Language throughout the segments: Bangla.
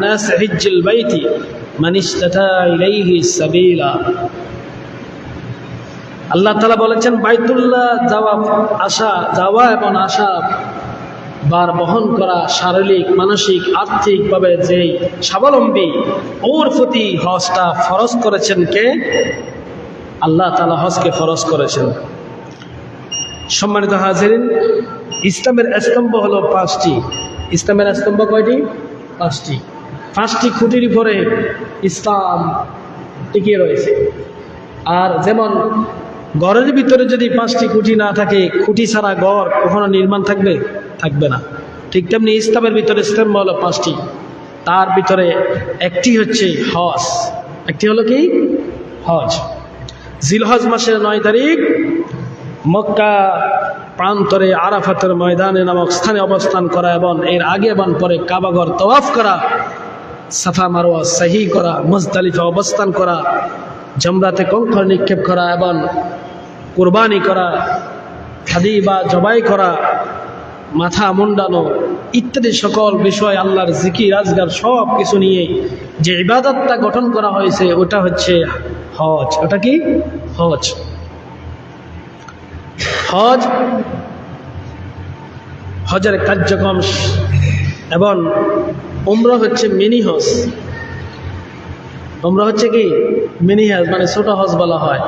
লিন-নাস হিজ্জুল বাইতি মান ইসতাতা ইলাইহি সাবিলা। আল্লাহ তাআলা বলেছেন বাইতুল্লাহ যাওয়া এবং আসা বার বহন করা শারীরিক মানসিক আর্থিকভাবে যে স্বাবলম্বী ওর প্রতি হজটা ফরজ করেছেন কে? আল্লাহ তাআলা হজকে ফরজ করেছেন। সম্মানিত হাজিরিন, ইসলামের স্তম্ভ হলো 5টি। ইসলামের স্তম্ভ কয়টি? 5টি। 5টি খুঁটির উপরে ইসলাম টিকে রয়েছে। আর যেমন ঘরের ভিতরে যদি 5টি খুঁটি না থাকে, খুঁটি ছাড়া ঘর কখনো নির্মাণ থাকবে না। ঠিক তেমনি ইসলামের ভিতরে স্তম্ভ হলো 5টি। তার ভিতরে একটি হচ্ছে হজ। একটি হলো কি? হজ। জিলহজ মাসের 9 তারিখ মক্কা প্রান্তরে আরাফাতের ময়দানে নামক স্থানে অবস্থান করা এবং এর আগে এবং পরে কাবাঘর তওয়াফ করা, সাফা মারওয়া সাহি করা, মুজদালিফা অবস্থান করা, জমরাতে কঙ্কর নিক্ষেপ করা এবং কুরবানি করা, হাদি বা জবাই করা, মাথা মুন্ডানো ইত্যাদি সকল বিষয় আল্লাহর জিকির আজগার সব কিছু নিয়ে যে ইবাদতটা গঠন করা হয়েছে ওটা হচ্ছে হজ। ওটা কি? হজ। হজের কার্যক্রম এবং উমরা হচ্ছে মিনি হজ। উমরা হচ্ছে কি? মিনি হজ, মানে ছোট হজ বলা হয়।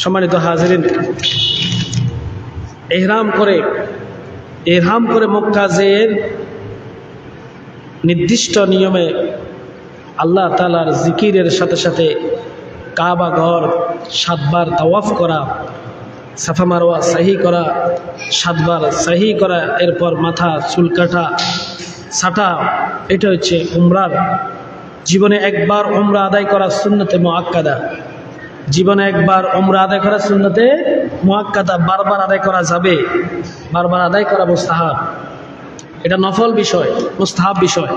সম্মানিত হাজিরিন, ইহরাম করে মক্কা যেয়ে নির্দিষ্ট নিয়মে আল্লাহ তাআলার জিকিরের সাথে সাথে কাবা ঘর 7 বার তাওয়াফ করা, সাফা মারওয়া সাহি করা, 7 বার সাহি করা, এরপর মাথা চুল কাটা ছাটা, এটা হচ্ছে উমরার। জীবনে একবার উমরা আদায় করা সুন্নতে মুআক্কাদা। জীবনে একবার উমরা আদায় করা সুন্নতে মুআক্কাদা। বারবার আদায় করা যাবে, বারবার আদায় করা মুস্তাহাব। এটা নফল বিষয়, মুস্তাহাব বিষয়।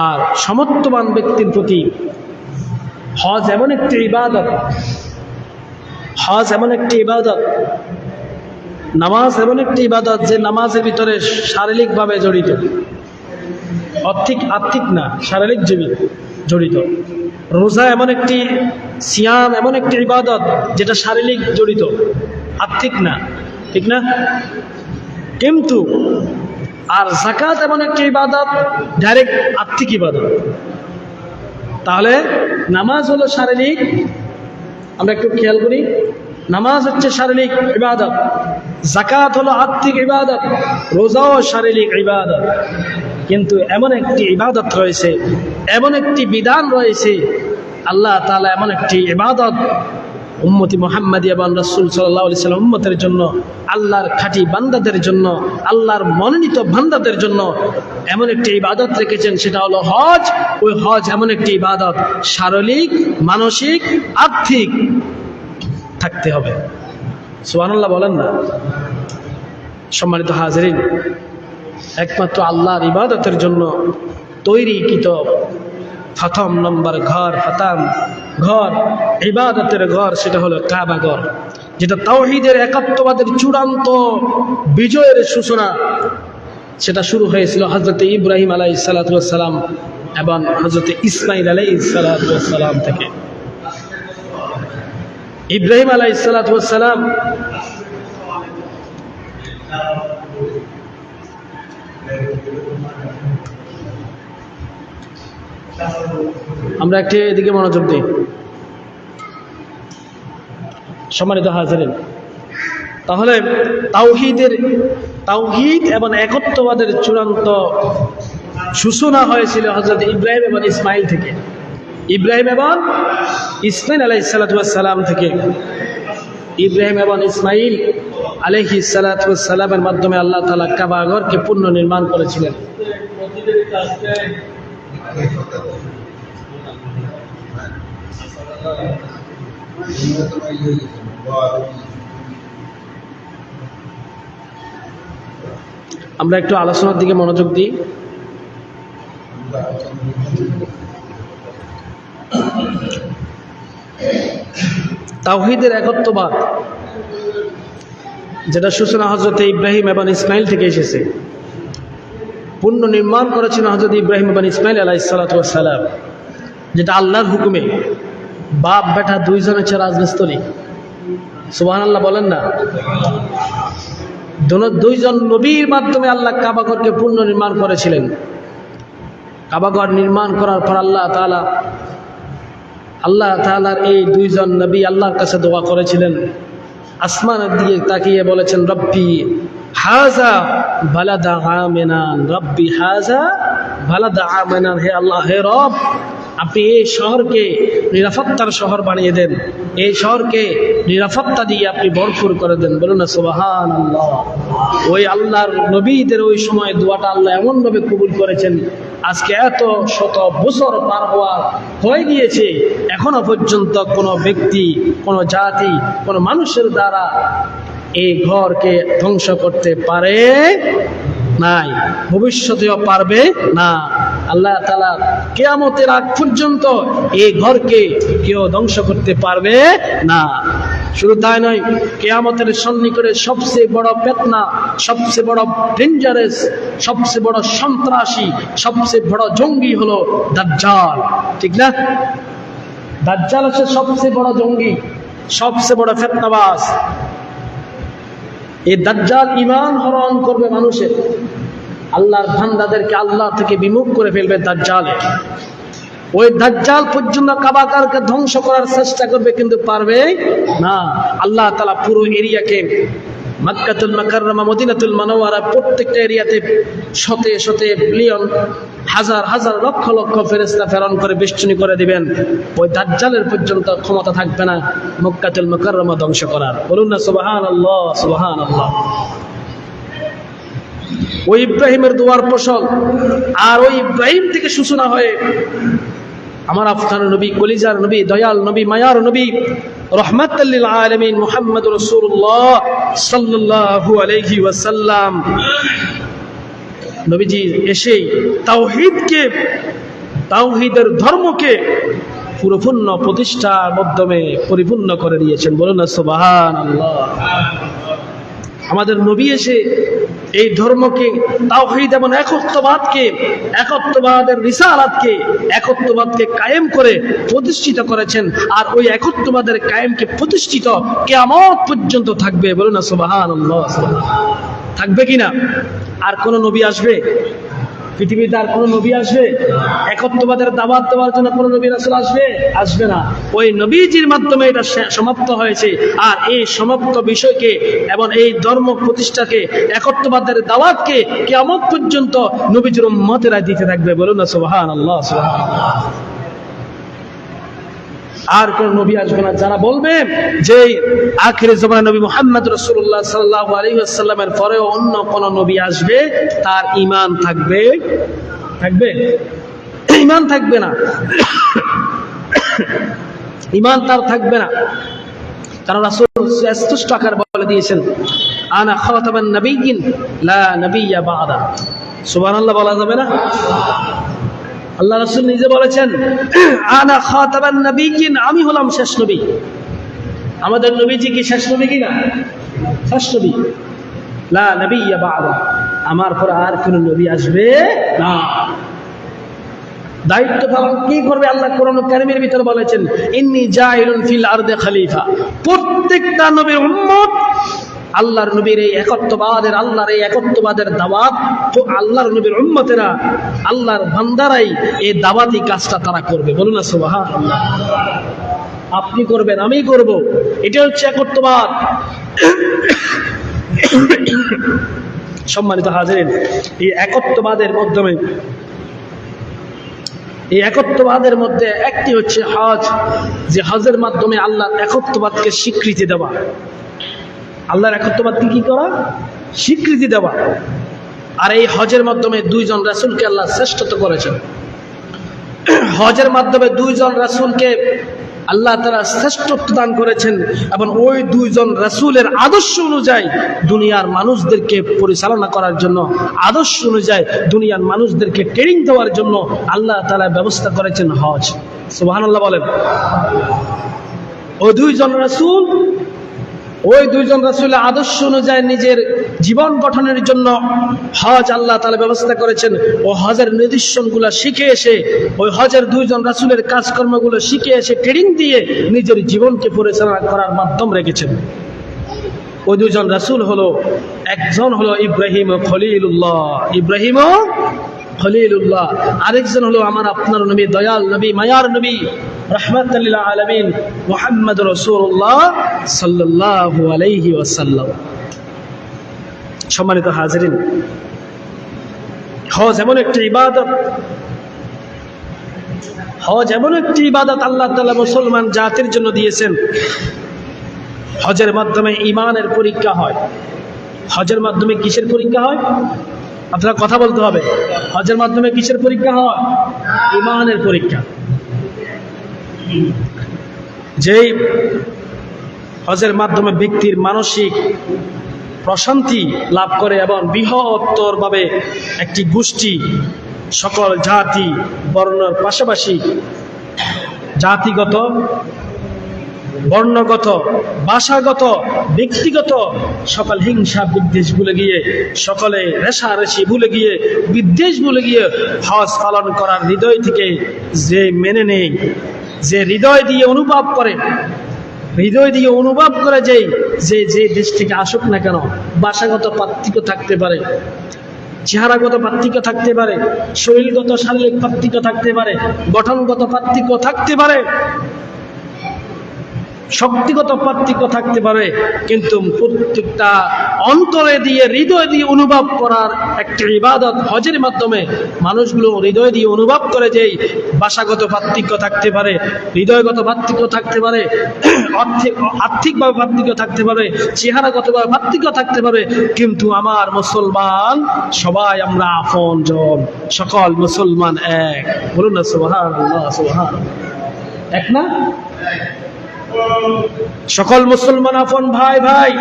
আর সমর্থবান ব্যক্তির প্রতি হজ এমন একটি ইবাদত, হজ এমন একটি ইবাদত, নামাজ এমন একটি ইবাদত যে নামাজের ভিতরে শারীরিকভাবে জড়িত, আর্থিক না, শারীরিক জড়িত। রোজা এমন একটি, সিয়াম এমন একটি ইবাদত যেটা শারীরিক জড়িত, আর্থিক না, ঠিক না? কিন্তু আর যাকাত এমন একটি ইবাদত ডাইরেক্ট আর্থিক ইবাদত। তাহলে নামাজ হলো শারীরিক, আমরা একটু খেয়াল করি, নামাজ হচ্ছে শারীরিক ইবাদত, যাকাত হলো আর্থিক ইবাদত, রোজাও শারীরিক ইবাদত। কিন্তু এমন একটি ইবাদত রয়েছে, এমন একটি বিধান রয়েছে, আল্লাহ তাআলা এমন একটি ইবাদত উম্মতি মুহাম্মাদি এবং রাসূল সাল্লাল্লাহু আলাইহি সাল্লাম উম্মতের জন্য, আল্লাহর খাঁটি বান্দাদের জন্য, আল্লাহর মনোনীত বান্দাদের জন্য এমন একটি ইবাদত রেখেছেন, সেটা হলো হজ। ওই হজ এমন একটি ইবাদত শারীরিক, মানসিক, আর্থিক থাকতে হবে। সুবহানাল্লাহ বলেন না? সম্মানিত হাজিরিন, একমাত্র আল্লাহর ইবাদতের জন্য তৈরিকৃত প্রথম নম্বর ঘর, ইবাদতের ঘর, সেটা হলো কাবা ঘর, যেটা তাওহীদের একাত্মবাদের চূড়ান্ত বিজয়ের সূচনা। সেটা শুরু হয়েছিল হযরত ইব্রাহিম আলাইহিস সালাতু ওয়াস সালাম এবং হযরত ইসমাঈল আলাইহিস সালাতু ওয়াস সালাম থেকে। ইব্রাহিম আলাইহিস সালাতু ওয়াস সালাম আমরা একটি এদিকে মনোযোগ দিই। সম্মানিত হাজিরিন, তাহলে তাওহীদ এবং একত্ববাদের চূড়ান্ত সূচনা হয়েছিল হযরত ইব্রাহিম এবং ইসমাঈল থেকে। ইব্রাহিম এবং ইসমাঈল আলাইহিস সালাতু ওয়াস সালাম থেকে। ইব্রাহিম এবং ইসমাঈল আলাইহিস সালাতু ওয়াস সালামের মাধ্যমে আল্লাহ তাআলা কাবা ঘরকে পুনর্নির্মাণ করেছিলেন। আমরা একটু আলোচনার দিকে মনোযোগ দিই। তাওহীদের একত্ববাদ, যেটা সূচনা হযরত ইব্রাহিম এবং ইসমাঈল থেকে এসেছে। পুনর্নির্মাণ করেছেন হযরত ইব্রাহিম ইবনে ইসমাইল আলাইহিস সালাতু ওয়াস সালাম, যেটা আল্লাহর হুকুমে। বাপ বেটা দুইজন হচ্ছে রাজমিস্ত্রি। সুবহানাল্লাহ বলেন না? দুইজন নবীর মাধ্যমে আল্লাহ কাবাঘরকে পুনর্নির্মাণ করেছিলেন। কাবাঘর নির্মাণ করার পর আল্লাহ তাআলার এই দুইজন নবী আল্লাহর কাছে দোয়া করেছিলেন। আসমানের দিকে তাকিয়ে বলেছেন, রব্বি হাযা বালাদা আমিনান, রব্বি হাযা বালাদা আমিনান, হে আল্লাহ, হে রব, আপনি এই শহরকে নিরাপত্তার শহর বানিয়ে দেন, এই শহরকে নিরাপত্তা দিয়ে আপনি ভরপুর করে দেন। বলুন না সুবহানাল্লাহ। ওই আল্লাহর নবীদের ওই সময় দোয়াটা আল্লাহ এমনভাবে কবুল করেছেন, আজকে এত শত বছর পার হয়ে গিয়েছে, এখনো পর্যন্ত কোনো ব্যক্তি, কোনো জাতি, কোনো মানুষের দ্বারা এই ঘরকে ধ্বংস করতে পারে নাই, ভবিষ্যতেও পারবে না। আল্লাহ তাআলা কিয়ামতের আগ পর্যন্ত এই ঘরকে কেউ ধ্বংস করতে পারবে না। শুধু তাই নয়, কিয়ামতের সন্নিকটে সবচেয়ে বড় ফিতনা, সবচেয়ে বড় ডেঞ্জারাস, সবচেয়ে বড় সন্ত্রাসী, সবচেয়ে বড় জঙ্গি হলো দাজ্জাল। ঠিক না? দাজ্জাল হচ্ছে সবচেয়ে বড় জঙ্গি, সবচেয়ে বড় ফিতনাবাজ। এই দাজ্জাল ঈমান হরণ করবে মানুষের, আল্লাহর বান্দাদেরকে আল্লাহ থেকে বিমুখ করে ফেলবে দাজ্জালে। ওই দাজ্জাল পর্যন্ত কাবাকে ধ্বংস করার চেষ্টা করবে, কিন্তু পারবে না। আল্লাহ তাআলা পুরো এরিয়াকে, মক্কাতুল মুকাররমা, মদিনাতুল মুনাওয়ারা, প্রত্যেকটা এরিয়াতে শতে শতে বিলিয়ন, হাজার হাজার লক্ষ লক্ষ ফেরেশতা প্রেরণ করে বেষ্টনী করে দিবেন। ওই দাজ্জালের পর্যন্ত ক্ষমতা থাকবে না মক্কাতুল মুকাররমা ধ্বংস করার। বলুন না সুবহানাল্লাহ, সুবহানাল্লাহ। ওই ইব্রাহিমের দোয়ার ফসল, আর ওই ইব্রাহিম থেকে সূচনা হয়ে আমার আপনার নবী, কলিজার নবী, দয়াল নবী, মায়ার নবী, রহমাতাল লিল আলামিন মুহাম্মদুর রাসূলুল্লাহ সাল্লাল্লাহু আলাইহি ওয়াসাল্লাম নবীজি এসে তাওহীদকে, তাওহীদের ধর্মকে পরিপূর্ণ প্রতিষ্ঠার মাধ্যমে পরিপূর্ণ করে দিয়েছেন। বলুন না সুবহানাল্লাহ। আমাদের নবী এসে এই ধর্মকে, তাওহীদ এবং একত্ববাদকে, একত্ববাদের রিসালাতকে, একত্ববাদকে কায়েম করে প্রতিষ্ঠিত করেছেন। আর ওই একত্ববাদের কায়েমকে প্রতিষ্ঠিত কিয়ামত পর্যন্ত থাকবে। বলুন না সুবহানাল্লাহ। থাকবে কিনা? আর কোন নবী আসবে পৃথিবীতে? আর কোন নবী আসবে একত্ববাদের দাওয়াত দেওয়ার জন্য? কোন নবী রাসূল আসবে? আসবে না। ওই নবীজির মাধ্যমে এটা সমাপ্ত হয়েছে। আর এই সমাপ্ত বিষয়কে এবং এই ধর্ম প্রতিষ্ঠাকে, একত্ববাদের দাওয়াতকে কিয়ামত পর্যন্ত নবীজির উম্মতেরা দিতে থাকবে। বলুন না সুবহানাল্লাহ, সুবহানাল্লাহ। আর কোন নবী আসবে না। যারা বলবে যে আখিরে জামানার নবী মুহাম্মদ রাসূলুল্লাহ সাল্লাল্লাহু আলাইহি ওয়াসাল্লামের পরেও অন্য কোন নবী আসবে, তার ঈমান থাকবে ঈমান থাকবে না। ঈমান তার থাকবে না। কারণ রাসূল স্পষ্ট আকারে বলে দিয়েছেন, আনা খাতামান নাবিয়্যিন লা নাবিয়্যা বা'দা। সুবহানাল্লাহ বলা যাবে না? আল্লাহ রাসূল নিজে বলেছেন, আনা খাতামান নাবিয়্যিন, আমি হলাম শেষ নবী। আমাদের নবীজি কি শেষ নবী কিনা? শেষ নবী। লা নাবিয়্যা বা'দা, আমার পর আর কোন নবী আসবে না। দায়িত্ব পালন কি করবে? আল্লাহ কোরআন কারীমের ভিতরে বলেছেন, ইন্নী জাইলুন ফিল আরদি খলিফা। প্রত্যেকটা নবীর উম্মত আল্লাহর নবীর এই একত্ববাদের, আল্লাহর এই একত্ববাদের দাওয়াত, তো আল্লাহর নবীর উম্মতেরা, আল্লাহর বান্দারাই এই দাওয়াতি কাজটা তারা করবে। বলুন না সুবহানাল্লাহ। আপনি করবেন, আমি করব, এটা হচ্ছে একত্ববাদ। সম্মানিত হাজিরিন, এই একত্ববাদের মাধ্যমে, এই একত্ববাদের মধ্যে একটি হচ্ছে হজ, যে হজের মাধ্যমে আল্লাহর একত্ববাদকে স্বীকৃতি দেওয়া। আল্লাহর একত্ববাদকে কি করা? স্বীকৃতি দেওয়া। আর এই হজের মাধ্যমে দুইজন রাসূলকে আল্লাহ শ্রেষ্ঠত্ব করেছেন। হজের মাধ্যমে দুইজন রাসূলকে আল্লাহ তাআলা শ্রেষ্ঠত্ব দান করেছেন, এবং ওই দুইজন রাসূলের আদর্শ অনুযায়ী দুনিয়ার মানুষদেরকে পরিচালনা করার জন্য, আদর্শ অনুযায়ী দুনিয়ার মানুষদেরকে ট্রেনিং দেওয়ার জন্য আল্লাহ তাআলা ব্যবস্থা করেছেন হজ। সুবহানাল্লাহ বলেন। ওই দুইজন রাসূল ওই দুইজন রাসূলের আদর্শ অনুযায়ী নিজের জীবন গঠনের জন্য হজ আল্লাহ তাআলা ব্যবস্থা করেছেন। ও হজের নিদর্শনগুলো শিখে এসে, ওই হজের দুইজন রাসূলের কাজকর্মগুলো শিখে এসে ট্রেনিং দিয়ে নিজের জীবনকে পরিচালনা করার মাধ্যম রেখেছেন। ওই দুজন রাসূল হলো, একজন হলো ইব্রাহিম ও খলিলুল্লাহ, ইব্রাহিম ও খলিলুল্লাহ, আরেকজন হলো আমার আপনার নবী, দয়াল নবী, মায়ার নবী, রাহমাতাল লিল আলামিন মুহাম্মদুর রাসূলুল্লাহ সাল্লাল্লাহু আলাইহি ওয়াসাল্লাম। সম্মানিত হাজিরিন, হজ এমন একটি ইবাদত, হজ এমন একটি ইবাদত আল্লাহ তাআলা মুসলমান জাতির জন্য দিয়েছেন। হজের মাধ্যমে ঈমানের পরীক্ষা হয়। হজের মাধ্যমে কিসের পরীক্ষা হয়? আপনারা কথা বলতে হবে। হজের মাধ্যমে কিসের পরীক্ষা হয়? ঈমানের পরীক্ষা। যেই হজের মাধ্যমে ব্যক্তির মানসিক প্রশান্তি লাভ করে এবং বৃহত্তরভাবে একটি গোষ্ঠী, সকল জাতি বর্ণের পাশাপাশি জাতিগত, বর্ণগত, ভাষাগত, ব্যক্তিগত সকল হিংসা বিদ্বেষ ভুলে গিয়ে, সকলে রেষারেষি ভুলে গিয়ে, বিদ্বেষ ভুলে গিয়ে হজ পালন করার হৃদয় থেকে যে মেনে নেয়, যে হৃদয় দিয়ে অনুভব করে, হৃদয় দিয়ে অনুভব করে যে দেশ থেকে আসুক না কেন, ভাষাগত পার্থক্য থাকতে পারে, চেহারাগত পার্থক্য থাকতে পারে, শরীরগত শারীরিক পার্থক্য থাকতে পারে, গঠনগত পার্থক্য থাকতে পারে, শক্তিগত পার্থক্য থাকতে পারে, কিন্তু প্রত্যেকটা অন্তরে দিয়ে, হৃদয় দিয়ে অনুভব করার একটি ইবাদত হজের মাধ্যমে মানুষগুলো হৃদয় দিয়ে অনুভব করে। যে ভাষাগত পার্থক্য থাকতে পারে, হৃদয়গত পার্থক্য থাকতে পারে, আর্থিকভাবে পার্থক্য থাকতে পারে, চেহারাগতভাবে পার্থক্য থাকতে পারে, কিন্তু আমার মুসলমান সবাই আমরা আপনজন, সকল মুসলমান এক। বলুন না সুবহানাল্লাহ, সুবহানাল্লাহ। এক না? সকল মুসলমান আপন ভাই ভাই।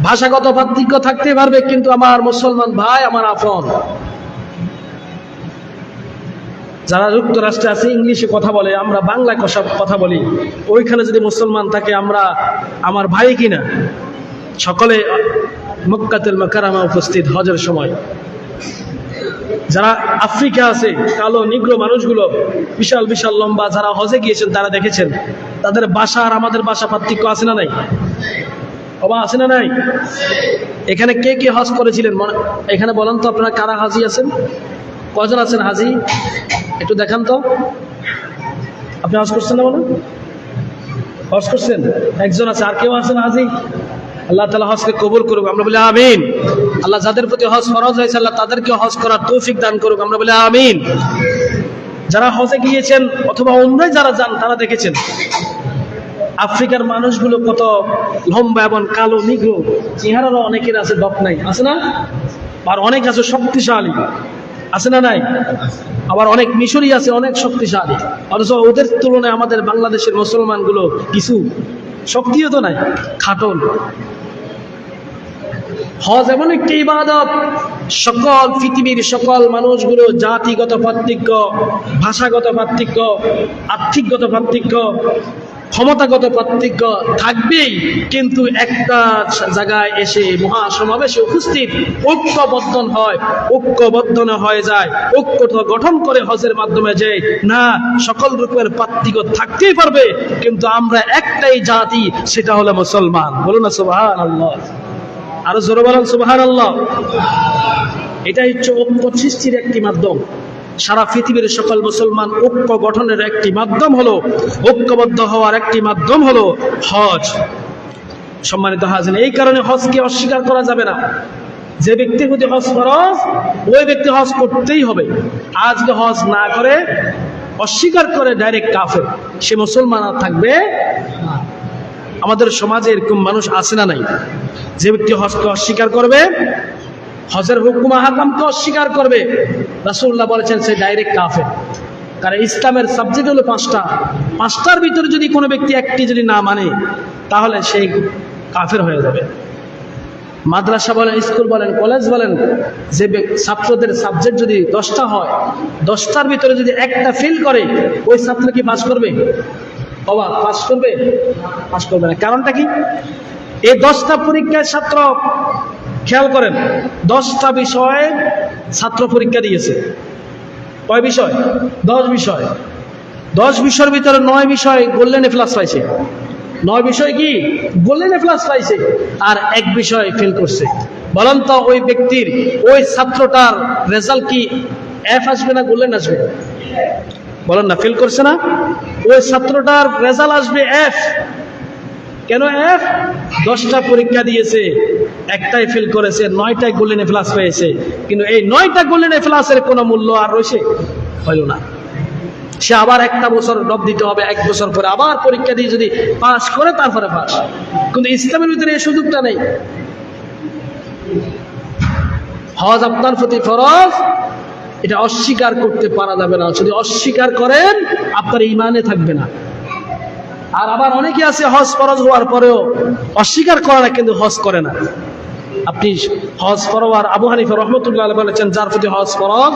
ভাষাগত পার্থক্য থাকতে পারবে, কিন্তু আমার মুসলমান ভাই আমার আপন। যারা যুক্তরাষ্ট্রে আছে, ইংলিশে কথা বলে, আমরা বাংলায় কথা বলি, ওইখানে যদি মুসলমান থাকে আমরা আমার ভাই কিনা। সকলে মক্কাতুল মুকাররমা উপস্থিত হজের সময়। যারা আফ্রিকা আছে, কালো নিগ্রো মানুষগুলো বিশাল বিশাল লম্বা, যারা হজে গিয়েছেন তারা দেখেছেন তাদের ভাষা আর আমাদের ভাষা পার্থক্য আছে না নাই? বাবা আছে না নাই? এখানে কে কে হজ করেছিলেন এখানে বলেন তো, আপনারা কারা হাজি আছেন? কজন আছেন হাজি? একটু দেখান তো। আপনি হজ করছেন না? বলেন হজ করছেন? একজন আছে। আর কেউ আছেন হাজি? আল্লাহ তাআলা হজকে কবুল করুক, আমরা বলি আমিন। আল্লাহ যাদের প্রতি হজ ফরজ হয়েছে আল্লাহ তাদেরকে হজ করার তৌফিক দান করুক, আমরা বলি আমিন। যারা হজে গিয়েছেন অথবা উমরায় যারা যান তারা দেখেছেন আফ্রিকার মানুষগুলো কত লম্বা এবং কালো নিগ্রো, চেহারারও অনেকের আছে দপ নাই, আছে না? আর অনেক আছে শক্তিশালী, আছে না নাই? আবার অনেক মিশরি আছে অনেক শক্তিশালী, অথচ ওদের তুলনায় আমাদের বাংলাদেশের মুসলমানগুলো কিছু শক্তিও তো নাই, খাটল। হজ এমন একটি ইবাদত, সকল পৃথিবীর সকল মানুষগুলো জাতিগত পার্থক্য, ভাষাগত পার্থক্য, আর্থিকগত পার্থক্য, ক্ষমতাগত পার্থক্য থাকবেই, কিন্তু একটা জায়গায় এসে মহাসমাবেশে উপস্থিত ঐক্যবদ্ধ হয়ে যায়, ঐক্য গঠন করে হজের মাধ্যমে যে না সকল রূপের পার্থক্য থাকতেই পারবে, কিন্তু আমরা একটাই জাতি, সেটা হলো মুসলমান। বলুন না সুবহানাল্লাহ, আরো জোরে বলেন সুবহানাল্লাহ। এটাই হচ্ছে ঐক্য সৃষ্টির একটি মাধ্যম। সারা পৃথিবীর সকল মুসলমান ঐক্য গঠনের একটি মাধ্যম হলো, ঐক্যবদ্ধ হওয়ার একটি মাধ্যম হলো হজ। সম্মানিত হাজির, এই কারণে হজকে অস্বীকার করা যাবে না। যে ব্যক্তির প্রতি হজ ফরজ, ওই ব্যক্তি হজ করতেই হবে। আজকে হজ না করে, অস্বীকার করে, ডাইরেক্ট কাফের, সে মুসলমান আর থাকবে না। আমাদের সমাজে এরকম মানুষ আছে না নাই? যে ব্যক্তি হজকে অস্বীকার করবে, হজের হুকুম আহকামকে অস্বীকার করবে, রাসূলুল্লাহ বলেছেন সে ডাইরেক্ট কাফের। কারণ ইসলামের সাবজেক্ট হলো পাঁচটার ভিতরে যদি কোনো ব্যক্তি একটি যদি না মানে, তাহলে সেই কাফের হয়ে যাবে। মাদ্রাসা বলেন, স্কুল বলেন, কলেজ বলেন, যে ছাত্রদের সাবজেক্ট যদি 10টা হয়, 10টার ভিতরে যদি একটা ফেল করে, ওই ছাত্র কি পাস করবে? বাবা পাস করবে? পাস করবে না। কারণটা কি? এই 10টা পরীক্ষায় ছাত্র, খেয়াল করেন, 10টা বিষয়ে ছাত্র পরীক্ষা দিয়েছে। কয় বিষয়? 10 বিষয়। 10 বিষয়ের ভিতরে 9 বিষয় গোল্ডেন এ প্লাস পাইছে। 9 বিষয় কি গোল্ডেন এ প্লাস পাইছে, আর 1 বিষয় ফেল করছে। বলেন তো ওই ব্যক্তির, ওই ছাত্রটার রেজাল্ট কি এফ আসবে না গোল্ডেন আসবে? বলেন না, ফেল করছে না? ওই ছাত্রটার রেজাল্ট আসবে এফ। কেন এফ? 10টা পরীক্ষা দিয়েছে, একটাই ফেল করেছে, 9টায় গোল্ডেন এ প্লাস পেয়েছে। কিন্তু এই 9টা গোল্ডেন এ প্লাসের কোনো মূল্য আর রয়েছে হইল না। সে আবার একটা বছর ড্রপ দিতে হবে, 1 বছর পরে আবার পরীক্ষা দিয়ে যদি পাস করে তারপরে পাস। কিন্তু ইসলামের ভিতরে এই সুযোগটা নেই। হজ আপনার প্রতি ফরজ, এটা অস্বীকার করতে পারা যাবে না। যদি অস্বীকার করেন আপনার ঈমানে থাকবে না। আর আবার অনেকে আছে হজ ফরজ হওয়ার পরেও অস্বীকার করে না, কিন্তু হজ করে না। আপনি হজ ফরজ, আবু হানিফা রাহমাতুল্লাহ আলাইহি বলেছেন যার প্রতি হজ ফরজ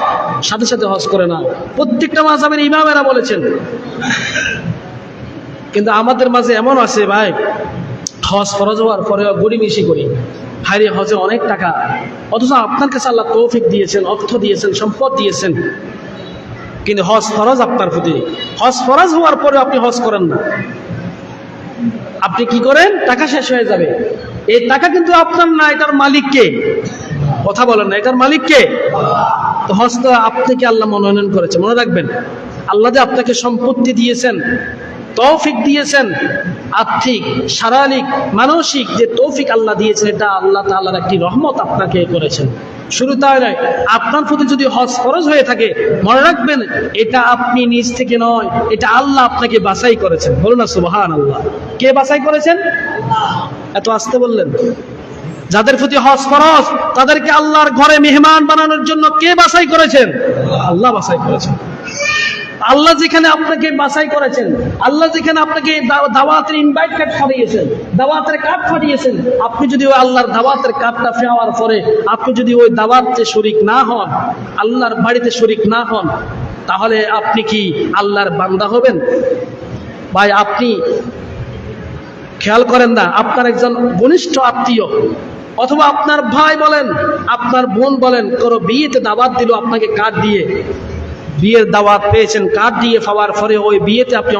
সাথে সাথে হজ করে না। প্রত্যেকটা মাযহাবের ইমামেরা বলেছেন। কিন্তু আমাদের মাঝে এমন আছে ভাই, হজ ফরজ হওয়ার পরেও গড়িমিশি করি, হাইরে হজে অনেক টাকা, অথচ আপনার কাছে আল্লাহ তৌফিক দিয়েছেন, অর্থ দিয়েছেন, সম্পদ দিয়েছেন, কিন্তু হজ ফরজ আপনার প্রতি। হজ ফরজ হওয়ার পরে আপনি হজ করেন না। আপনি কি করেন? টাকা শেষ হয়ে যাবে। এই টাকা কিন্তু আপনার না, এটার মালিক কে? কথা বলেন না, এটার মালিক কে? তো হজ তো আপনাকে আল্লাহ মনোনয়ন করেছে। মনে রাখবেন, আল্লাহ যে আপনাকে সম্পত্তি দিয়েছেন, তৌফিক দিয়েছেন, আর্থিক, শারীরিক, মানসিক যে তৌফিক আল্লাহ দিয়েছেন, এটা আল্লাহ তাআলার একটি রহমত আপনাকে করেছেন। শুরু তাই নয়, আপনার প্রতি যদি হজ ফরজ হয়ে থাকে, মনে রাখবেন এটা আপনি নিজ থেকে নয়, এটা আল্লাহ আপনাকে বাছাই করেছেন। বলুন না সুবহানাল্লাহ। কে বাছাই করেছেন? এত আসতে বললেন? যাদের প্রতি হজ ফরজ তাদেরকে আল্লাহর ঘরে মেহমান বানানোর জন্য কে বাছাই করেছেন? আল্লাহ বাছাই করেছেন। আল্লাহ যেখানে আপনাকে বাছাই করেছেন, আল্লাহ যেখানে আপনাকে দাওয়াতের ইনভাইট কার্ড পাঠিয়েছেন, দাওয়াতের কার্ড পাঠিয়েছেন, আপনি যদি ওই আল্লাহর দাওয়াতের কার্ডটা পাওয়ার পরে আপনি যদি ওই দাওয়াতে শরীক না হন, আল্লাহর বাড়িতে শরীক না হন, তাহলে আপনি কি আল্লাহর বান্দা হবেন? ভাই আপনি খেয়াল করেন না, আপনার একজন ঘনিষ্ঠ আত্মীয় অথবা আপনার ভাই বলেন, আপনার বোন বলেন, কারো বিয়েতে দাওয়াত দিল আপনাকে কার্ড দিয়ে, বিয়ের দাওয়াত পেয়েছেন, কার্ড দিয়ে পাওয়ার পরে ওই বিয়েতে আপনি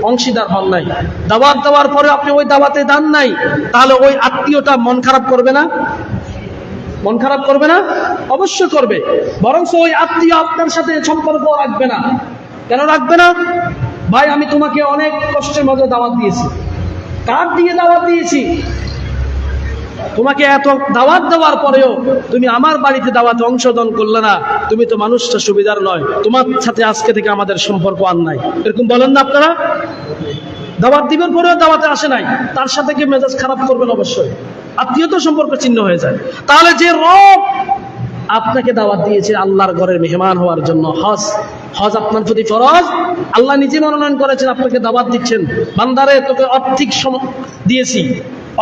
অংশীদার হন নাই, দাওয়াত দেওয়ার পরে আপনি ওই দাওয়াতে দান নাই, তাহলে ওই আত্মীয়টা মন খারাপ করবে না? মন খারাপ করবে না? অবশ্যই করবে। বরং ওই আত্মীয় আপনার সাথে সম্পর্ক রাখবে না। কেন রাখবে না? ভাই আমি তোমাকে অনেক কষ্টের মধ্যে দাওয়াত দিয়েছি, কার্ড দিয়ে দাওয়াত দিয়েছি, তোমাকে এত দাওয়াত দেওয়ার পরেও তুমি আমার বাড়িতে দাওয়াতে অংশগ্রহণ করলে না, তুমি তো মানুষটা সুবিধার নয়, তোমার সাথে আজকে থেকে আমাদের সম্পর্ক আর নাই। এরকম বলেন না আপনারা? দাওয়াত দিবার পরেও দাওয়াতে আসে নাই, তার সাথে কি মেজাজ খারাপ করবেন? অবশ্যই। আত্মীয়তা সম্পর্ক ছিন্ন হয়ে যায়। তাহলে যে রব আপনাকে দাওয়াত দিয়েছে আল্লাহর ঘরের মেহমান হওয়ার জন্য, হজ আপনার প্রতি ফরজ। আল্লাহ নিজে মনোনয়ন করেছেন, আপনাকে দাওয়াত দিচ্ছেন, বান্দারে তোকে আর্থিক দিয়েছি,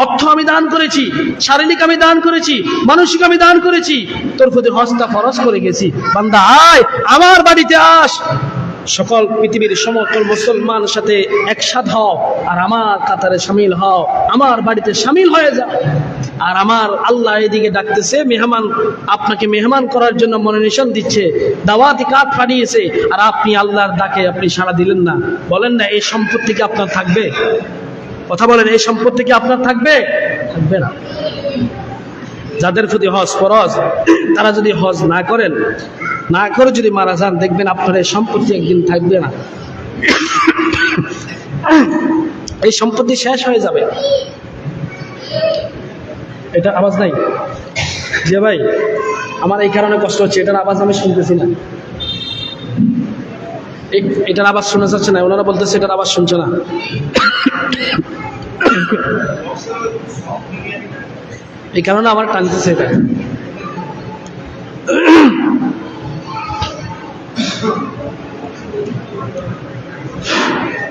অর্থ আমি দান করেছি, শারীরিক আমি দান করেছি, মানসিক আমি দান করেছি, তোর প্রতি হজটা ফরজ করে গেছি, বান্দা আয় আমার বাড়িতে আস, সকল পৃথিবীর সমতল মুসলমান সাথে একসাথ হও, আর আমার কাতারে শামিল হও, আমার বাড়িতে শামিল হয়ে যাও। আর আমার আল্লাহ এদিকে ডাকতেছে, মেহমান, আপনাকে মেহমান করার জন্য মনোনিবেশন দিচ্ছে, দাওয়াতি কার্ড পাঠিয়েছে, আর আপনি আল্লাহর ডাকে আপনি সাড়া দিলেন না। বলেন না এই সম্পত্তি কি আপনার থাকবে? কথা বলেন, এই সম্পত্তি কি আপনার থাকবে? থাকবে না। যাদের প্রতি হজ ফরজ তারা যদি হজ না করেন, না করে যদি মারা যান, দেখবেন আপনার এই সম্পত্তি একদিন থাকবে না। এই সম্পত্তি শেষ হয়ে যাবে। এটা আওয়াজ নাই যে ভাই, আমার এই কারণে কষ্ট হচ্ছে, এটার আওয়াজ আমি শুনতেছি না, এটার আওয়াজ শোনা যাচ্ছে না, ওনারা বলতেছে এটার আওয়াজ শুনছে না। এই কারণে আমার টানতেছে এটা।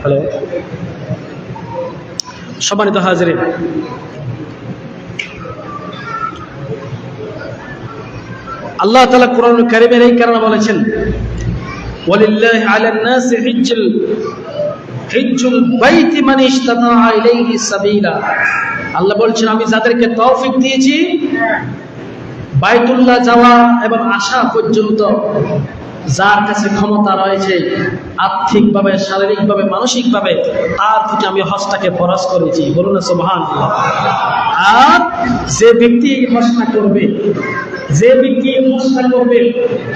হ্যালো, সম্মানিত হাজিরিন, আল্লাহ তাআলা কোরআনুল কারীমের এই কারণে বলেছেন, ওয়ালিল্লাহি আলান নাসি হিজ্জুল বাইতি মান ইসতাতা ইলাইহি সাবিলা। আল্লাহ বলছেন আমি যাদেরকে তৌফিক দিয়েছি বাইতুল্লাহ যাওয়া এবং আসা পর্যন্ত, যার কাছে ক্ষমতা রয়েছে আর্থিকভাবে, শারীরিকভাবে, মানসিকভাবে, তার প্রতি আমি হজটাকে ফরজ করেছি। বলুন না সুবহানাল্লাহ। আর যে ব্যক্তি হজটা করবে, যে ব্যক্তি হজটা করবে,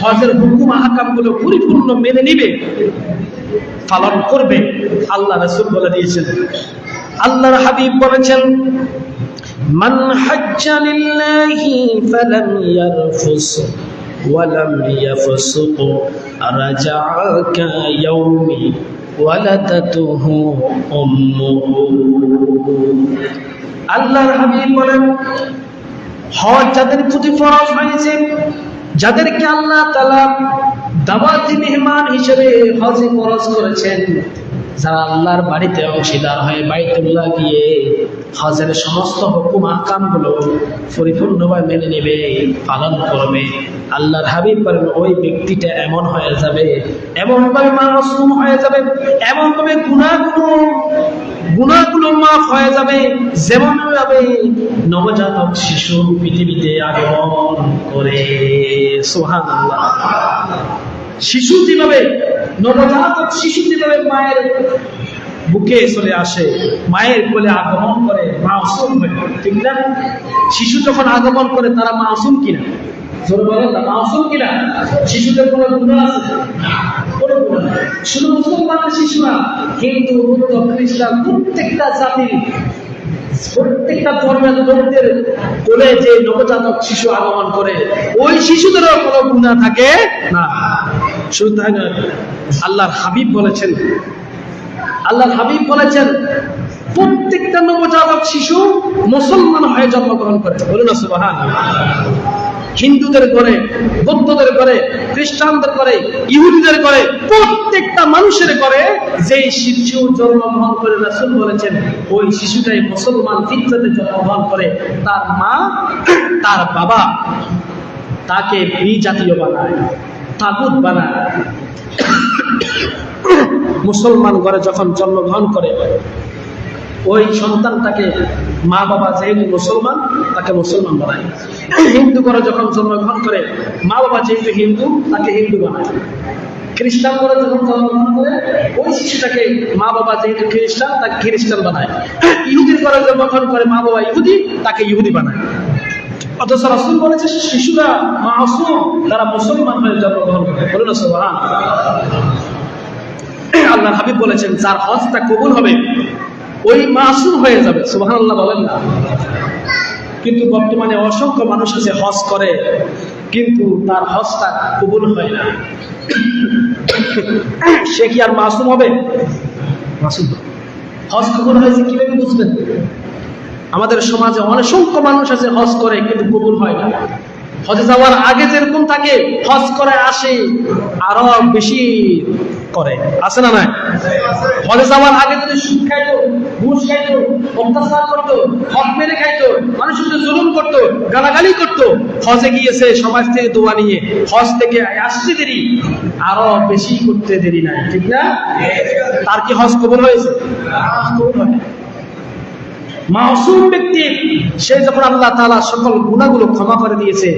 হজের হুকুম আহকামগুলো পরিপূর্ণ মেনে নিবে, পালন করবে, আল্লাহ রাসূল বলে দিয়েছেন, আল্লাহর হাবিব বলেছেন, মান হাজ্জা লিল্লাহি ফালাম ইয়ারফুস ওয়ালাম ইয়াফসুক রাজাআ কায়াউমি ওয়ালাদাতুহু উম্মুহু। আল্লাহর হাবিব বলেন, হজ যাদের প্রতি ফরজ হয়েছে, যাদেরকে আল্লাহ তাআলা দাওয়াতি মেহমান হিসেবে হজে ফরজ করেছেন, যারা আল্লাহর বাড়িতে অংশীদার হয়ে বাইতুল্লাহ গিয়ে হজের সমস্ত হুকুম আহকামগুলো পরিপূর্ণভাবে মেনে নেবে, পালন করবে, আল্লাহর হাবিব বলেন ওই ব্যক্তিটা এমন হয়ে যাবে, এমনভাবে মাসুম হয়ে যাবে, এমনভাবে গুনাহগুলো মাফ হয়ে যাবে, যেমনভাবে নবজাতক শিশু পৃথিবীতে আগমন করে। সুবহানাল্লাহ। শিশু যেভাবে, নবজাতক শিশু যেভাবে মায়ের বুকে চলে আসে, মায়ের কোলে আগমন করে, মাসুম হয়, ঠিক না? শিশু যখন আগমন করে তারা মাসুম কিনা? জোরে বলেন না, মাসুম কিনা? শিশুদের কোনো গুনাহ আছে? কোনো গুনাহ নেই। শুধু মুসলমানের শিশু না, হিন্দু, বৌদ্ধ, খ্রিস্টান, প্রত্যেকটা জাতির, প্রত্যেকটা ধর্মের লোকদের কোলে যে নবজাতক শিশু আগমন করে, ওই শিশুদেরও কোনো গুনাহ থাকে না। শুধু তাই নয়, আল্লাহর হাবিব বলেছেন, আল্লাহর হাবিব বলেছেন প্রত্যেকটা নবজাতক শিশু মুসলমান হয়ে জন্মগ্রহণ করে। বলুন না সুবহানাল্লাহ। হিন্দুদের করে, বৌদ্ধদের করে, খ্রিস্টানদের করে, ইহুদিদের করে, প্রত্যেকটা মানুষের করে যে শিশু জন্মগ্রহণ করে, রাসূল বলেছেন ওই শিশুটাই মুসলমান ফিতরাতে জন্মগ্রহণ করে। তার মা, তার বাবা তাকে বিজাতীয় বানায়, তাগুত বানায়। মুসলমান ঘরে যখন জন্মগ্রহণ করে, ওই সন্তানটাকে মা বাবা যেহেতু মুসলমান, তাকে মুসলমান বানায়। হিন্দু ঘরে যখন জন্মগ্রহণ করে, মা বাবা যেহেতু হিন্দু, তাকে হিন্দু বানায়। খ্রিস্টান ঘরে যখন জন্মগ্রহণ করে, ওই শিশুটাকে মা বাবা যেহেতু খ্রিস্টান, তাকে খ্রিস্টান বানায়। ইহুদির ঘরে জন্মগ্রহণ করে, মা বাবা ইহুদি, তাকে ইহুদি বানায়। অথচ রাসূল বলেছে শিশুরা মাসুম, তারা মুসলমান হয়ে জন্মগ্রহণ করে। বলুন না সুবহানাল্লাহ। আল্লাহর হাবিব বলেছেন যার হজটা কবুল হবে ওই মাসুম হয়ে যাবে। সুবহানাল্লাহ বলেন না। কিন্তু বর্তমানে অসংখ্য মানুষ আছে হজ করে, কিন্তু তার হজটা কবুল হয় না। সে কি আর মাসুম হবে? মাসুম। হজ কবুল হয়েছে কিভাবে বুঝবেন? আমাদের সমাজে অসংখ্য মানুষ আছে হজ করে কিন্তু কবুল হয় না। হজে যাওয়ার আগে যেরকম থাকে, হজ করে আসে আরো বেশি করে, আছে না নাই? হজে যাওয়ার আগে যদি সুদ খাইতো, ঘুষ খাইতো, অত্যাচার করতো, হক মেরে খাইতো, মানুষের সাথে জুলুম করতো, গালাগালি করতো, হজে গিয়েছে সমাজ থেকে দোয়া নিয়ে, হজ থেকে আসতে দেরি, আরো বেশি করতে দেরি নাই, ঠিক না? তার কি হজ কবুল হয়েছে? কবুল হয়। মাসুম ব্যক্তি সে যখন আল্লাহ তাআলা সকল গুনাহগুলো ক্ষমা করে দিয়েছে,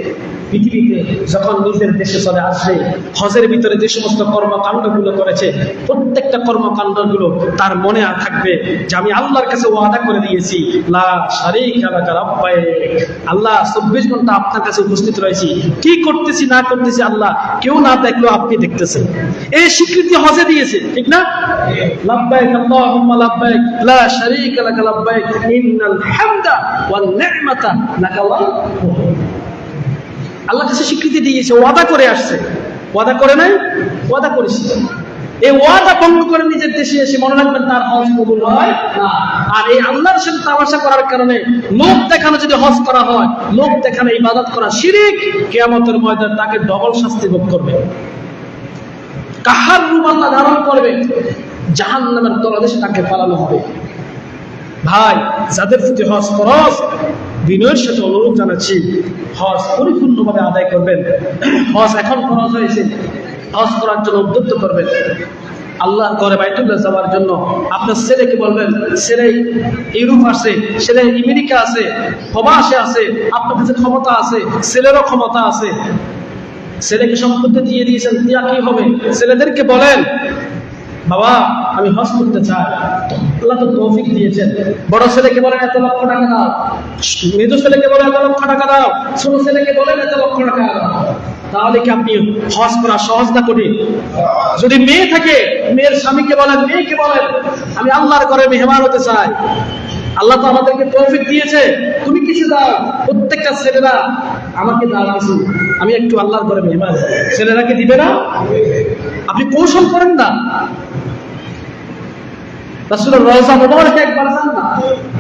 পৃথিবীতে যখন নিজের দেশে চলে আসবে, হজের ভিতরে যে সমস্ত কর্মকাণ্ডগুলো করেছে, প্রত্যেকটা কর্মকাণ্ডগুলো তার মনে থাকবে যে আমি আল্লাহর কাছে ওয়াদা করে দিয়েছি, লা শারীকা লাকা রাব্বাইক, আল্লাহ 24 ঘন্টা আপনার কাছে উপস্থিত রয়েছি, কি করতেছি না করতেছি আল্লাহ কেউ না দেখলেও আপনি দেখতেছেন। এই স্বীকৃতি হজে দিয়েছে, ঠিক না? লাব্বাইক আল্লাহুম্মা লাব্বাইক লা শারীকা লাকা লাব্বাইক ইন্নাল হামদা ওয়ান নি'মাতা লাকা ওয়াল মুলক। আল্লাহ কাছে স্বীকৃতি দিয়েছে, ওয়াদা করে আসছে। ওয়াদা করে নাই? ওয়াদা করেছি। এই ওয়াদা ভঙ্গ করে নিজের দেশে এসে মনে রাখবেন তার হজ কবুল হয় না। আর এই আল্লাহর সাথে তামাশা করার কারণে লোক দেখানো যদি হজ করা হয়, লোক দেখানো ইবাদত করা শিরক, কিয়ামতের ময়দানে তাকে ডবল শাস্তি ভোগ করবে। কাহার রূপ আল্লাহ ধারণ করবে, জাহান্নামের তলদেশে তাকে ফালানো হবে। ভাই, যাদের প্রতি হজ ফরজ, বিনয়ের সাথে অনুরোধ জানাচ্ছি হজ পরিপূর্ণভাবে আদায় করবেন। হজ এখন ফরজ হয়েছে, হজ করার জন্য উদ্যত করবেন। আল্লাহর ঘরে বাইতুল্লাহ যাওয়ার জন্য আপনার ছেলেকে বলবেন, ছেলে ইউরোপ আছে, ছেলে আমেরিকা আছে, প্রবাসে আছে, আপনার কাছে ক্ষমতা আছে, ছেলেরও ক্ষমতা আছে, ছেলেকে সম্পত্তি দিয়ে দিয়েছেন, দিয়া কি হবে? ছেলেদেরকে বলেন, বাবা আমি হজ করতে চাই, আল্লাহ তো তৌফিক দিয়েছেন। বড় ছেলেকে বলেন এত লক্ষ টাকা দাও, মেজো ছেলেকে বলেন এত লক্ষ টাকা দাও, ছোট ছেলেকে বলেন এত লক্ষ টাকা দাও। তাহলে কি আপনি হজ করা সহজ না কঠিন? যদি মেয়ে থাকে, মেয়ের স্বামীকে বলেন, মেয়েকে বলেন আমি আল্লাহর ঘরে মেহমান হতে চাই, আল্লাহ তো আমাদেরকে তৌফিক দিয়েছে, তুমি কিছু দাও। প্রত্যেকটা ছেলেরা আমাকে দাও কিছু, আমি একটু আল্লাহর ঘরে মেহমান। ছেলেরা কি দিবে না? আপনি কৌশল করেন না। রাসূলের রওজা মুবারকে একবার যান না।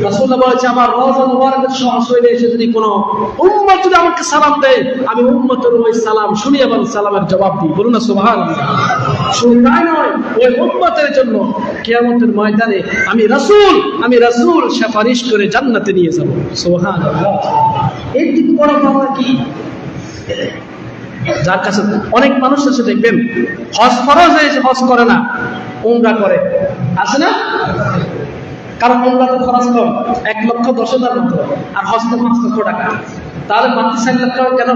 রাসূল বলেছে আমার রওজা মুবারকের শরীরে এসে যদি কোনো উম্মত যদি আমাকে সালাম দেয়, আমি উম্মতের ওই সালাম শুনি এবং সালামের জবাব দিই। বলুন না সুবহানাল্লাহ। শুধু তাই নয়, ওই উম্মতের জন্য কিয়ামতের ময়দানে আমি রাসূল সুপারিশ করে জান্নাতে নিয়ে যাব। সুবহানাল্লাহ। এই কি বড় পাওয়া কি? যার কাছে অনেক মানুষ আছে দেখবেন হজ ফরজ হয়েছে, হজ করে না, উমরা করে, আছে না? কারণ উমরা তো খরচ কম, 1,10,000 মতো, আর হজ তো 5 লক্ষ টাকা। তাহলে মাত্র 4 লাখ টাকা কেন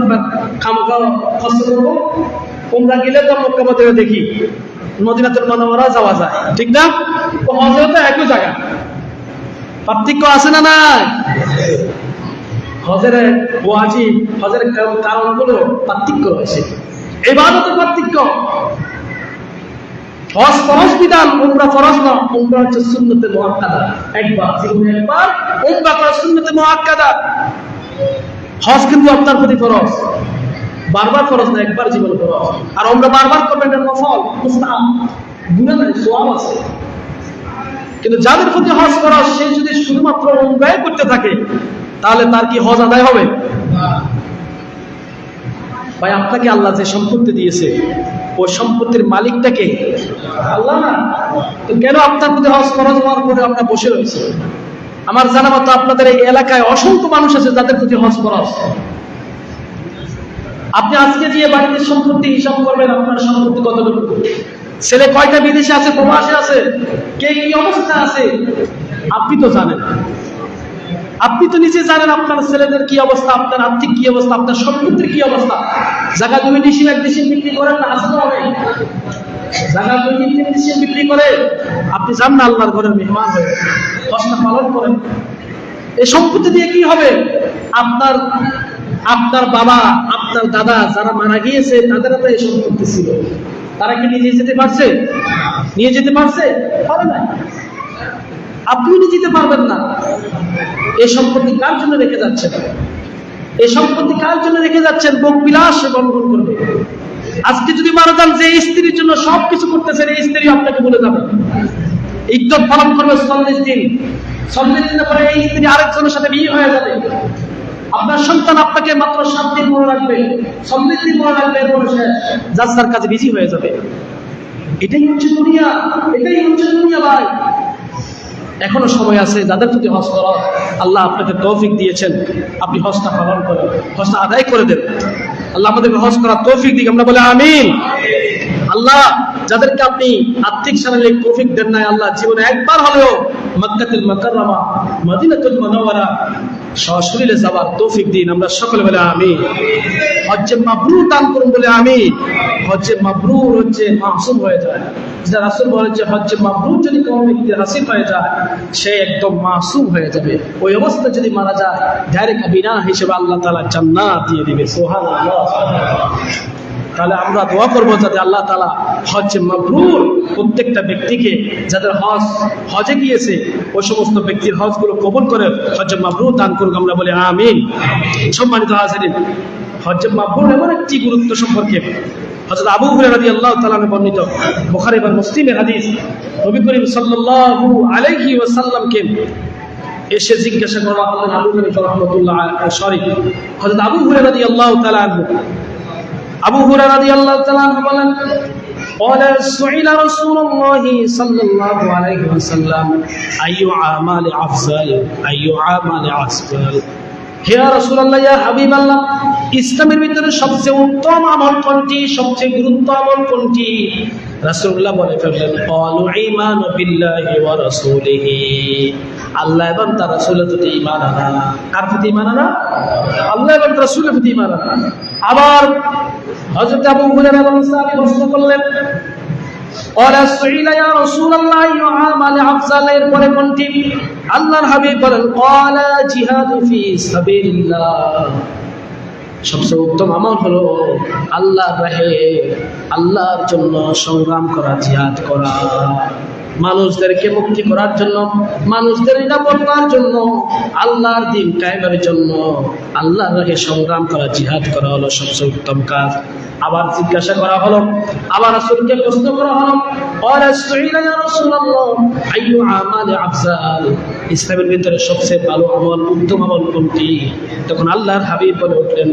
খামখা খরচ করবো? উমরা গেলে তো মক্কা মদিনা দেখি, মদিনাতুল মুনাওয়ারা যাওয়া যায়, ঠিক না? তো হজও তো একই জায়গা, পার্থক্য আছে না নাই? হজের ওয়াজিব, হজের কারণগুলো পার্থক্য রয়েছে, ইবাদতে পার্থক্য। হজ ফরজ বিধান, উমরা ফরজ না। উমরা হচ্ছে সুন্নতে মুআক্কাদা, একবার জীবনে একবার উমরা করা সুন্নতে মুআক্কাদা। হজ কিন্তু আপনার প্রতি ফরজ, বারবার ফরজ না, একবার জীবনে ফরজ। আর উমরা বারবার করবেন, এটা নফল, মুস্তাহাব, গুনাহ নাই, সওয়াব আছে। কিন্তু যাদের প্রতি হজ ফরজ, সে যদি শুধুমাত্র উমরাই করতে থাকে, তাহলে তার কি হজ আদায় হবে? ভাই, আপনাকে আল্লাহ যে সম্পত্তি দিয়েছে, ওই সম্পত্তির মালিকটাকে আল্লাহ না, তো কেন আপনার প্রতি হজ ফরজ হওয়ার পরে আমরা বসে রয়েছি? আমার জানা মতো আপনাদের এই এলাকায় অসংখ্য মানুষ আছে যাদের প্রতি হজ ফরজ। আপনি আজকে গিয়ে বাড়িতে সম্পত্তি হিসাব করবেন, আপনার সম্পত্তি কতটুকু, ছেলে কয়টা বিদেশে আছে, প্রবাসে আছে, কে কি অবস্থা আছে, আপনি তো জানেন। আপনি তো নিজে জানেন আপনার ছেলেদের কি অবস্থা, আপনার আর্থিক কি অবস্থা, আপনার সম্পত্তির কি অবস্থা। জায়গা 2 ডিসিম 1 ডিসিম বিক্রি করেন না, আছে তো অনেক জায়গা 2-3 ডিসিম বিক্রি করে। আপনি যান না আল্লাহর ঘরের মেহমান হয়ে, হজটা পালন করেন। এই সম্পত্তি দিয়ে কি হবে? আপনার বাবা, আপনার দাদা যারা মারা গিয়েছে, তাদের হাতে এই সম্পত্তি ছিল, তারা কি নিয়ে যেতে পারছে? নিয়ে যেতে পারছে? পারে না। আপনিও নিয়ে যেতে পারবেন না। এই সম্পত্তি কার জন্য রেখে যাচ্ছেন? এই সম্পত্তি কার জন্য রেখে যাচ্ছেন? ভোগ বিলাস বন্ধন করবে। আজকে যদি মারা যান, যে স্ত্রীর জন্য সবকিছু করতেছেন, এই স্ত্রী আপনাকে বলে যাবে, ইদ্যত পালন করবে 40 দিন। 40 দিনের পরে এই স্ত্রী আরেকজনের সাথে বিয়ে হয়ে যাবে। আপনার সন্তান আপনাকে মাত্র 7 দিন মনে রাখবে, 40 দিন মনে রাখবে, এরপরে সে যার তার কাছে বিজি হয়ে যাবে। এটাই হচ্ছে দুনিয়া, এটাই হচ্ছে দুনিয়া ভাই। এখনো সময় আছে, যাদের প্রতি হজ করা আল্লাহ আপনাকে তৌফিক দিয়েছেন, আপনি হজটা পালন করেন, হজটা আদায় করে দেন। আল্লাহ আমাদেরকে হজ করার তৌফিক দিক, আমরা বলে আমিন। আল্লাহ যাদেরকে আপনি আর্থিক শারীরিক তৌফিক দেন নাই, আল্লাহ জীবনে একবার হলেও মক্কাতুল মুকাররমা, মদিনাতুল মুনাওয়ারা সশরীরে যাওয়ার তৌফিক দিন, আমরা সকলে বলে আমিন। হজ্জে মাবরুর দান করুন, বলে আমিন। হজ্জে মাবরুর হচ্ছে মাসুম হয়ে যায়, যেটা রাসূল বলেছে, হজ্জে মাবরুর যদি কোনো ব্যক্তির হাসিল হয়ে যায়, সে একদম মাসুম হয়ে যাবে। ওই অবস্থা যদি মারা যায়, ডাইরেক্ট বিনা হিসেবে আল্লাহ তাআলা জান্নাত দিয়ে দিবে। সুবহানাল্লাহ। তাহলে আমরা দোয়া করবো যাতে আল্লাহ তাআলা হজ্জে মাবরুর প্রত্যেকটা ব্যক্তিকে, যাদের হজে গিয়েছে, ওই সমস্ত ব্যক্তির হজগুলো কবুল করে হজ্জে মাবরুর দান করুক, আমরা বলি আমিন। সম্মানিত হাজিরিন, হজ্জে মাবরুর এমন একটি গুরুত্ব সম্পর্কে হযরত আবু হুরায়রা রাদিয়াল্লাহু তাআলা বর্ণিত বুখারী এবং মুসলিমের হাদিস, নবী করিম সাল্লাল্লাহু আলাইহি ওয়াসাল্লামকে এসে জিজ্ঞাসা করা হলো, আবু হুরায়রা রাহমাতুল্লাহ আলাইহি, হযরত আবু হুরায়রা রাদিয়াল্লাহু তাআলা আবু হুরায়রা রাদিয়াল্লাহু তাআলা বলেন, قال سئل رسول الله صلى الله عليه وسلم أي أعمال أفضل أي أعمال أفضل হে রাসূলুল্লাহ, ইয়া হাবিবাল্লাহ, ইসলামের ভিতরে সবচেয়ে উত্তম আমল কোনটি, সবচেয়ে গুরুত্ব আমল কোনটি? রাসূলুল্লাহ বলে ফেললেন, ক্বালু ঈমানু বিল্লাহি ওয়া রাসূলিহি, আল্লাহ এবং তার রাসূলের প্রতি ঈমান আনা। কার প্রতি ঈমান আনা? আল্লাহ এবং রাসূলের প্রতি ঈমান আনা। আবার হযরত আবু হুরায়রা রাদিয়াল্লাহু আনহু প্রশ্ন করলেন, ক্বালা সুইলা ইয়া রাসূলুল্লাহ আইয়ু আমালি আফযাল, এর পরে কোনটি? আল্লাহর হাবিব বলেন, ক্বালা জিহাদু ফি সাবিলিল্লাহ, সবচেয়ে উত্তম আমল হলো আল্লাহর রাহে, আল্লাহর জন্য সংগ্রাম করা, জিহাদ করা, মানুষদেরকে মুক্তি করার জন্য, মানুষদের নিরাপত্তার জন্য, আল্লাহর দ্বীন কায়েমের জন্য আল্লাহর রাহে সংগ্রাম করা, জিহাদ করা হলো সবচেয়ে উত্তম কাজ। আবার জিজ্ঞাসা করা হলো, আবার রাসূলকে প্রশ্ন করা হলো, ক্বালা সুইলা ইয়া রাসূলুল্লাহ আইয়ু আমালি আফযাল, ইসলামের ভিতরে সবচেয়ে ভালো আমল, উত্তম আমল কোনটি? তখন আল্লাহর হাবিব বলে উঠলেন,